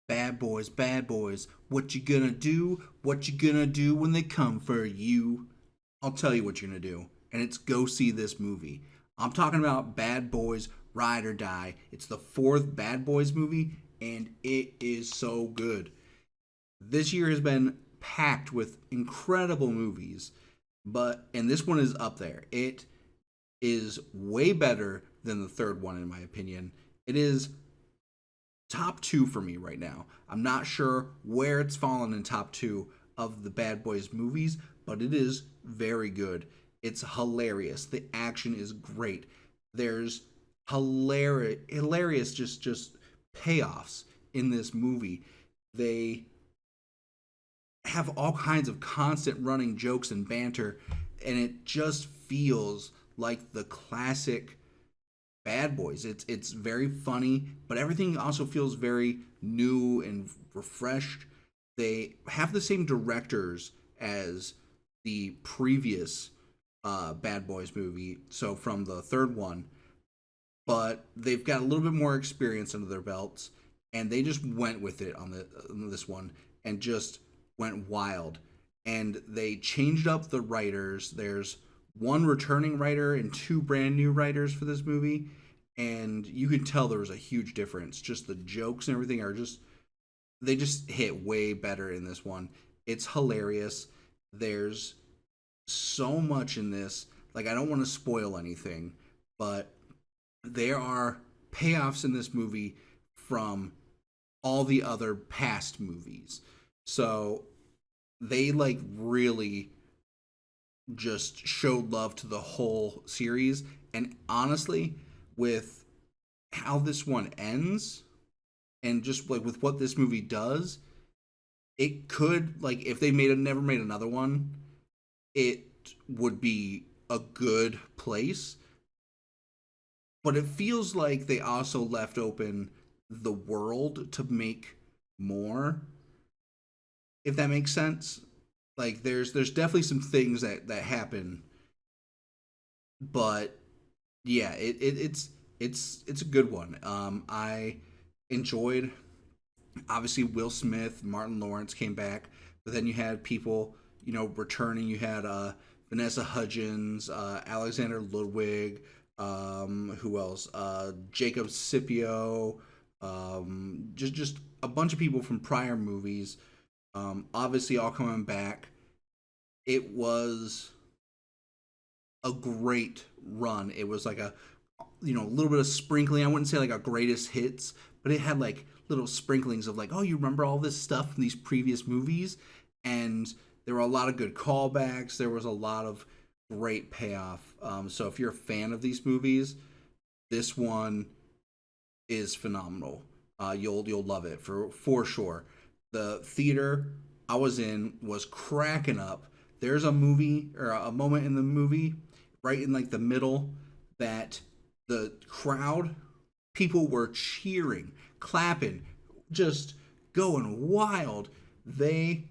bad boys, what you gonna do? What you gonna do when they come for you? I'll tell you what you're gonna do, and it's go see this movie. I'm talking about Bad Boys Ride or Die. It's the fourth Bad Boys movie, and it is so good. This year has been packed with incredible movies, and this one is up there. It is way better than the third one, in my opinion. It is top two for me right now. I'm not sure where it's fallen in top two of the Bad Boys movies, but it is very good. It's hilarious. The action is great. There's hilarious just payoffs in this movie. They have all kinds of constant running jokes and banter, and it just feels like the classic Bad Boys. It's very funny, but everything also feels very new and refreshed. They have the same directors as the previous Bad Boys movie, so from the third one, but they've got a little bit more experience under their belts, and they just went with it on this one and just went wild. And they changed up the writers. There's one returning writer and two brand new writers for this movie, and you can tell there was a huge difference. Just the jokes and everything are just they just hit way better in this one. It's hilarious. There's so much in this. Like, I don't want to spoil anything, but there are payoffs in this movie from all the other past movies. So they like really just showed love to the whole series. And honestly, with how this one ends and just like with what this movie does, it could like if they never made another one, it would be a good place. But it feels like they also left open the world to make more, if that makes sense. Like there's definitely some things that happen, but yeah, it's a good one. I enjoyed obviously Will Smith, Martin Lawrence came back, but then you had people returning. You had Vanessa Hudgens, Alexander Ludwig, who else? Jacob Scipio, just a bunch of people from prior movies. Obviously, all coming back. It was a great run. It was like a little bit of sprinkling. I wouldn't say like a greatest hits, but it had like little sprinklings of like, oh, you remember all this stuff from these previous movies, and there were a lot of good callbacks. There was a lot of great payoff. So if you're a fan of these movies, this one is phenomenal. You'll love it for sure. The theater I was in was cracking up. There's a movie or a moment in the movie right in like the middle that the crowd people were cheering, clapping, just going wild. They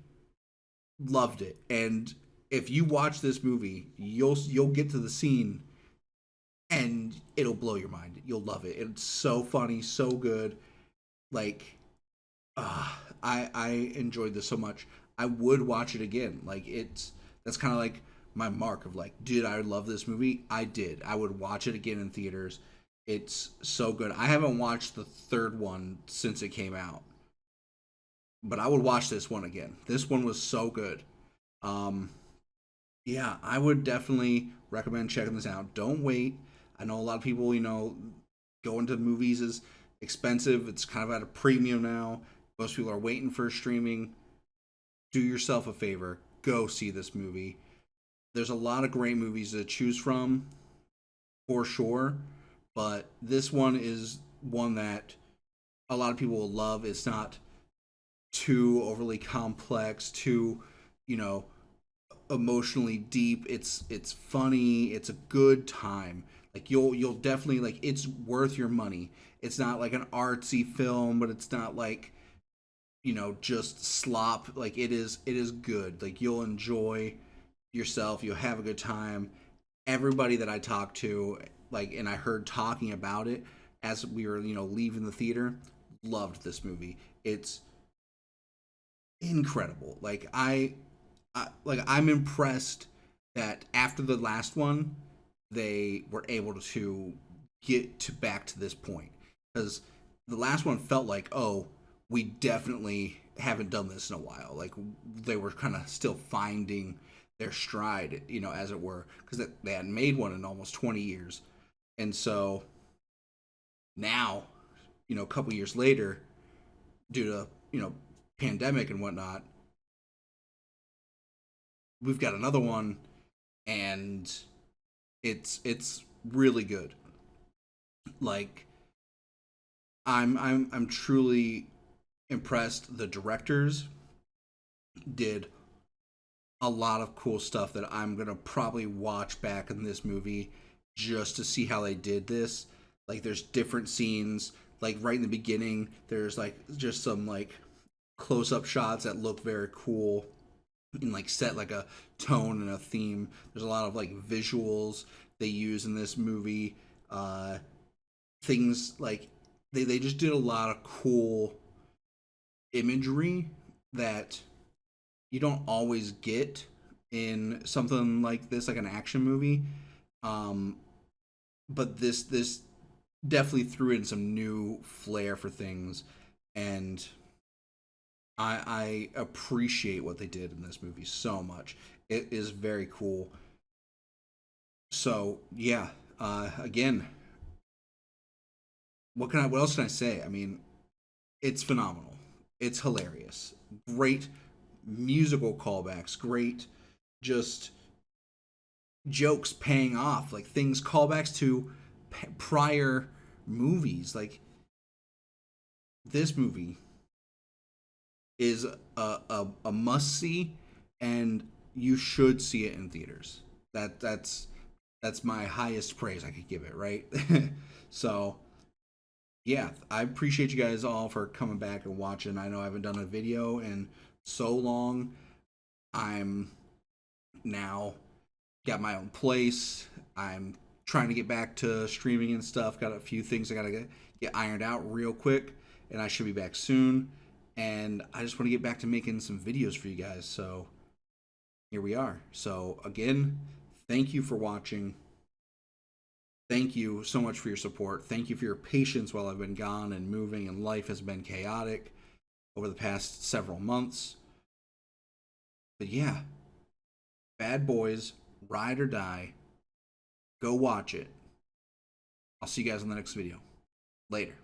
loved it. And if you watch this movie, you'll get to the scene and it'll blow your mind. You'll love it. It's so funny, so good. Like I enjoyed this so much. I would watch it again. Like that's kind of like my mark of like, did I love this movie? I did. I would watch it again in theaters. It's so good. I haven't watched the third one since it came out, but I would watch this one again. This one was so good. Um, yeah, I would definitely recommend checking this out. Don't wait. I know a lot of people, going to movies is expensive. It's kind of at a premium now. Most people are waiting for streaming. Do yourself a favor. Go see this movie. There's a lot of great movies to choose from, for sure. But this one is one that a lot of people will love. It's not too overly complex, too, you know, emotionally deep. It's funny. It's a good time. Like you'll definitely like it's worth your money. It's not like an artsy film, but it's not like just slop. Like it is good. Like you'll enjoy yourself. You'll have a good time. Everybody that I talked to, like, and I heard talking about it as we were leaving the theater, loved this movie. It's incredible. I'm impressed that after the last one, they were able to get to back to this point, because the last one felt like, oh, we definitely haven't done this in a while. Like they were kind of still finding their stride, as it were, because they hadn't made one in almost 20 years, and so now, a couple years later, due to pandemic and whatnot, we've got another one, and it's really good. Like I'm truly impressed. The directors did a lot of cool stuff that I'm gonna probably watch back in this movie just to see how they did this. Like there's different scenes. Like right in the beginning, there's like just some like close up shots that look very cool and like set like a tone and a theme. There's a lot of like visuals they use in this movie. Things like they just did a lot of cool imagery that you don't always get in something like this, like an action movie. Um, but this definitely threw in some new flair for things, and I appreciate what they did in this movie so much. It is very cool. So yeah, again, what else can I say? I mean, it's phenomenal. It's hilarious. Great musical callbacks. Great, just jokes paying off. Like things callbacks to prior movies. Like this movie is a must see, and you should see it in theaters. That's my highest praise I could give it, right? So yeah, I appreciate you guys all for coming back and watching. I know I haven't done a video in so long. I'm now got my own place. I'm trying to get back to streaming and stuff. Got a few things I gotta get ironed out real quick, and I should be back soon. And I just want to get back to making some videos for you guys. So here we are. So again, thank you for watching. Thank you so much for your support. Thank you for your patience while I've been gone and moving, and life has been chaotic over the past several months. But yeah, Bad Boys, Ride or Die. Go watch it. I'll see you guys in the next video. Later.